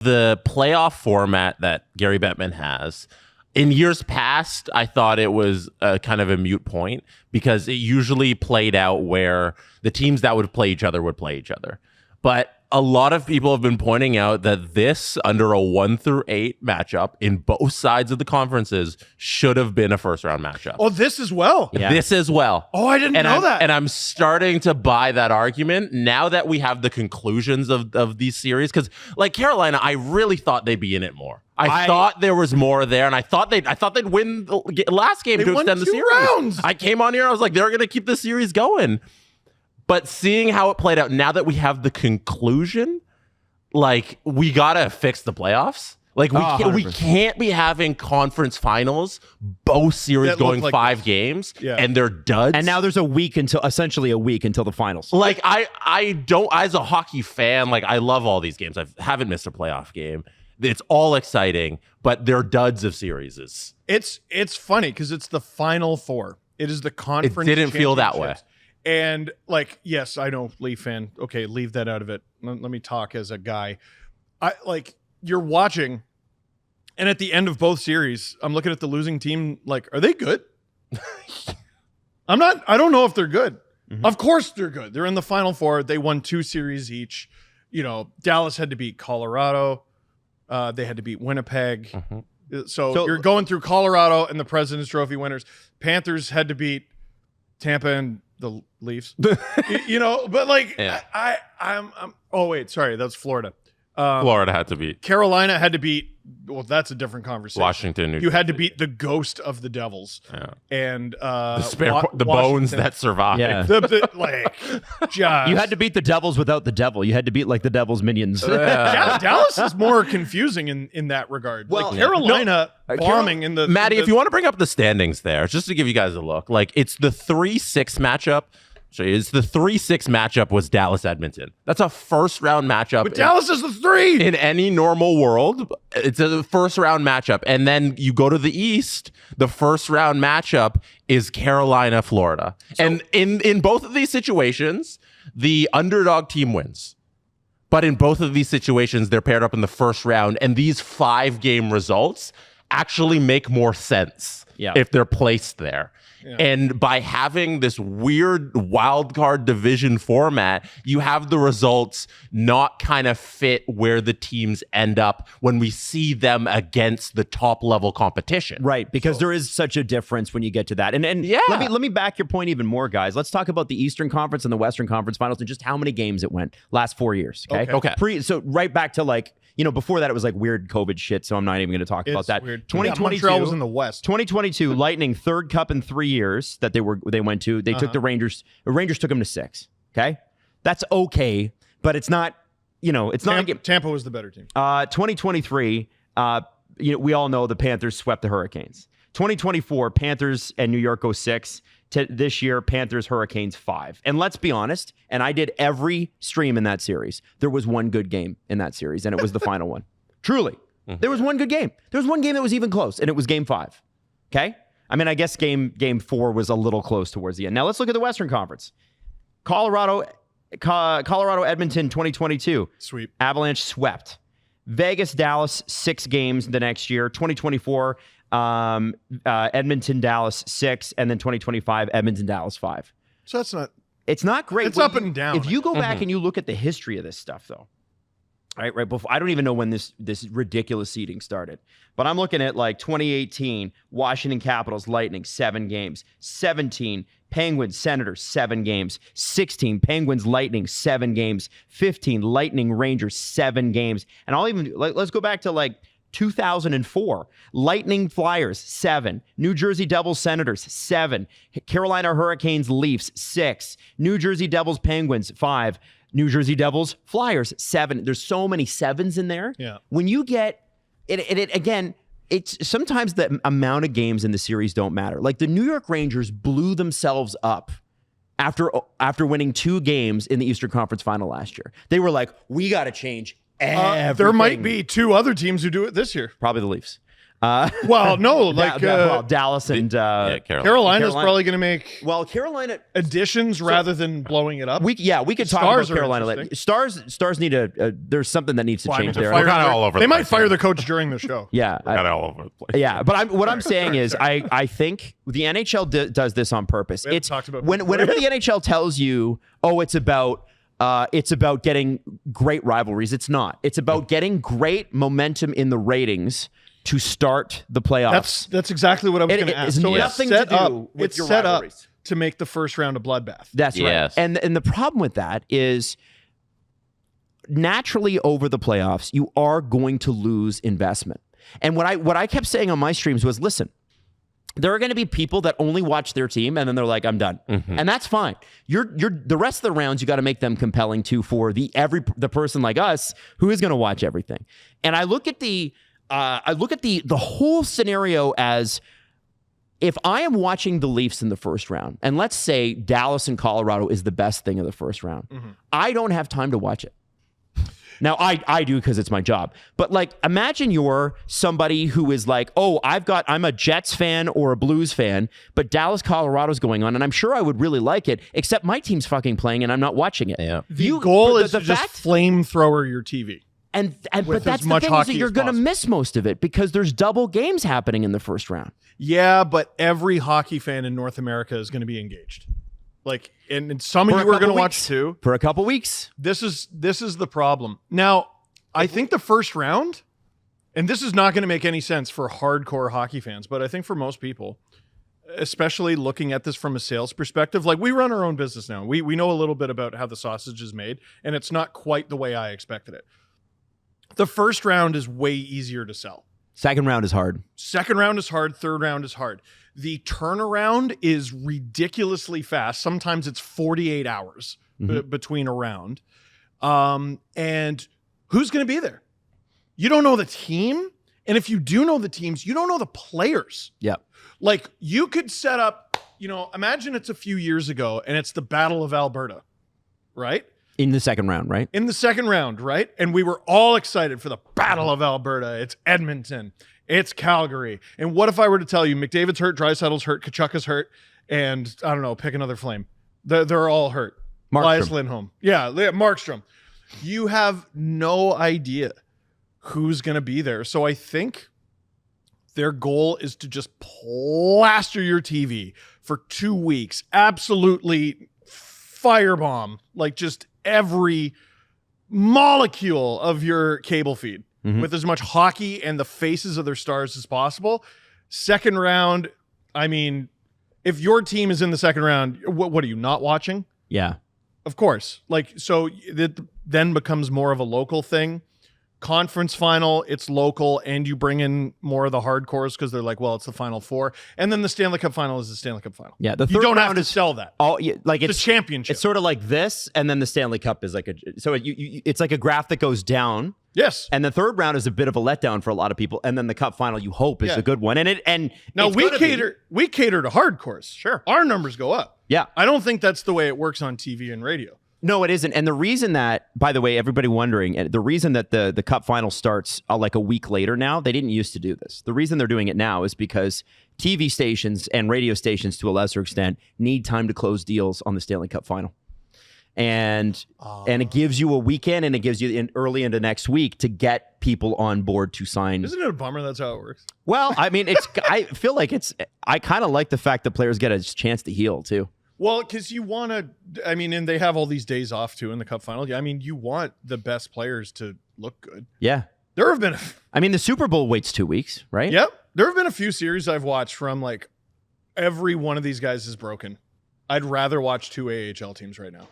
The playoff format that Gary Bettman has, in years past, I thought it was kind of a moot point because it usually played out where the teams that would play each other would play each other. But a lot of people have been pointing out that this, under a 1-8 matchup in both sides of the conferences, should have been a first-round matchup. Oh, this as well? Yeah. This as well. Oh, I didn't know that. And I'm starting to buy that argument now that we have the conclusions of these series. Because, like Carolina, I really thought they'd be in it more. I thought there was more there, and I thought they'd win the last game to extend the series. Rounds. I came on here, I was like, they're going to keep the series going. But seeing how it played out, now that we have the conclusion, like, we got to fix the playoffs. Like, we can't be having conference finals, both series going like 5 games, and they're duds. And now there's essentially a week until the finals. Like, I don't, as a hockey fan, like, I love all these games. I haven't missed a playoff game. It's all exciting, but they're duds of series. It's funny because it's the Final Four. It is the conference. It didn't feel that way. And, like, yes, I know, Leaf fan. Okay, leave that out of it. Let me talk as a guy. You're watching, and at the end of both series, I'm looking at the losing team, like, are they good? I don't know if they're good. Mm-hmm. Of course they're good. They're in the Final Four. They won 2 series each. You know, Dallas had to beat Colorado. They had to beat Winnipeg. Mm-hmm. So you're going through Colorado and the President's Trophy winners. Panthers had to beat Tampa and the Leafs. But like, I'm oh wait, sorry, that's Florida. Florida had to beat. Carolina had to beat. Well, that's a different conversation. Washington. You had to beat the ghost of the Devils. Yeah. And the bones that survived. Yeah. You had to beat the Devils without the devil. You had to beat like the Devil's minions. Dallas is more confusing in that regard. Well, like Carolina bombing in the. Maddie, if you want to bring up the standings there, just to give you guys a look, like it's the 3-6 matchup. So it's the 3-6 matchup was Dallas-Edmonton. That's a first-round matchup. But Dallas is the 3! In any normal world, it's a first-round matchup. And then you go to the East, the first-round matchup is Carolina-Florida. So, and in both of these situations, the underdog team wins. But in both of these situations, they're paired up in the first round. And these 5-game results actually make more sense if they're placed there. Yeah. And by having this weird wild card division format, you have the results not kind of fit where the teams end up when we see them against the top level competition. Right, because there is such a difference when you get to that. And let me back your point even more, guys. Let's talk about the Eastern Conference and the Western Conference Finals and just how many games it went last 4 years. Okay. So right back to like, before that, it was like weird COVID shit, so I'm not even going to talk about that. Weird. 2022 Montreal was in the West. 2022, Lightning, 3rd cup in 3 years that they went to. They took the Rangers. The Rangers took them to 6. Okay, that's okay, but it's not. It's not. Tampa was the better team. 2023. We all know the Panthers swept the Hurricanes. 2024, Panthers and New York go 6. This year, Panthers, Hurricanes 5. And let's be honest, and I did every stream in that series. There was one good game in that series, and it was the final one. Truly. Mm-hmm. There was one good game. There was one game that was even close, and it was game 5. Okay? I mean, I guess game 4 was a little close towards the end. Now, let's look at the Western Conference. Colorado, Edmonton, 2022. Sweep. Avalanche swept. Vegas, Dallas, 6 games the next year. 2024, Edmonton, Dallas 6, and then 2025, Edmonton, Dallas 5. So that's not. It's not great. It's up and down. If you go back and you look at the history of this stuff, though, right before, I don't even know when this ridiculous seeding started, but I'm looking at like 2018, Washington Capitals, Lightning 7 games, 17 Penguins, Senators 7 games, 16 Penguins, Lightning 7 games, 15 Lightning, Rangers 7 games, and I'll even let's go back to like 2004, Lightning, Flyers 7, New Jersey Devils, Senators 7, Carolina Hurricanes, Leafs 6, New Jersey Devils, Penguins 5, New Jersey Devils, Flyers 7. There's so many 7s in there. Yeah. When you get it again, it's sometimes the amount of games in the series don't matter. Like the New York Rangers blew themselves up after winning 2 games in the Eastern Conference Final last year. They were like, we got to change everything. There might be 2 other teams who do it this year. Probably the Leafs. Well, no, like Dallas and Carolina's probably going to make Carolina additions rather than blowing it up. We could talk Stars about are Carolina. interesting. Stars need there's something that needs to change there. We're kind of all over They the might place fire here. the coach during the show. Yeah, Kind of all over the place. yeah. But what I'm saying is, I think the NHL does this on purpose. We haven't It's talked about whenever the NHL tells you, oh, it's about getting great rivalries. It's not. It's about getting great momentum in the ratings to start the playoffs. That's exactly what I was going to ask. It's So nothing it's set to do up. with It's your set up rivalries. to make the first round a bloodbath. That's right. Yes. And the problem with that is naturally over the playoffs, you are going to lose investment. And what I kept saying on my streams was, listen, there are going to be people that only watch their team and then they're like, I'm done. And that's fine. You're the rest of the rounds, you got to make them compelling too for the person like us who is going to watch everything. And I look at the whole scenario as, if I am watching the Leafs in the first round, and let's say Dallas and Colorado is the best thing of the first round, I don't have time to watch it. Now, I do because it's my job. But like, imagine you're somebody who is like, oh, I'm a Jets fan or a Blues fan, but Dallas, Colorado's going on, and I'm sure I would really like it, except my team's fucking playing and I'm not watching it. Yeah. The goal is to just flamethrower your TV. And with but as that's the much thing, is that hockey you're as going to possible. miss most of it because there's double games happening in the first round. Yeah, but every hockey fan in North America is going to be engaged. Like, and some For of a you are couple going to watch weeks. too. For a couple weeks. This is the problem. Now, I think the first round, and this is not going to make any sense for hardcore hockey fans, but I think for most people, especially looking at this from a sales perspective, like we run our own business now. We know a little bit about how the sausage is made, and it's not quite the way I expected it. The first round is way easier to sell. Second round is hard. Second round is hard. Third round is hard. The turnaround is ridiculously fast. Sometimes it's 48 hours between a round. And who's going to be there? You don't know the team. And if you do know the teams, you don't know the players. Yeah. Like, you could set up, imagine it's a few years ago and it's the Battle of Alberta, right? In the second round, right? In the second round, right? And we were all excited for the Battle of Alberta. It's Edmonton. It's Calgary. And what if I were to tell you McDavid's hurt, Draisaitl's hurt, Kachukka's hurt, and I don't know, pick another flame. They're all hurt. Elias Lindholm. Yeah, Markstrom. You have no idea who's going to be there. So I think their goal is to just plaster your TV for 2 weeks. Absolutely firebomb. Like, just every molecule of your cable feed with as much hockey and the faces of their stars as possible. Second round, I mean, if your team is in the second round, what are you not watching? Yeah. Of course. Like, so it then becomes more of a local thing. Conference final, it's local, and you bring in more of the hardcores because they're like, well, it's the Final Four. And then the Stanley Cup final is the Stanley Cup final. Yeah. The You third don't have round to is sell that. like It's a championship. It's sort of like this, and then the Stanley Cup is like it's like a graph that goes down. Yes. And the third round is a bit of a letdown for a lot of people, and then the Cup final you hope is a good one. And Now it's we gonna be. cater to hardcores. Sure. Our numbers go up. Yeah. I don't think that's the way it works on TV and radio. No, it isn't. And the reason that, by the way, everybody wondering, the reason that the Cup final starts like a week later now, they didn't used to do this. The reason they're doing it now is because TV stations and radio stations, to a lesser extent, need time to close deals on the Stanley Cup final. And it gives you a weekend, and it gives you early into next week to get people on board to sign. Isn't it a bummer that's how it works? Well, I mean, I feel like I kind of like the fact that players get a chance to heal too. Well, because you want to, I mean, and they have all these days off too in the Cup final. I mean, you want the best players to look good. Yeah. There have been, I mean, the Super Bowl waits 2 weeks, right? Yep. There have been a few series I've watched from like every one of these guys is broken. I'd rather watch two AHL teams right now.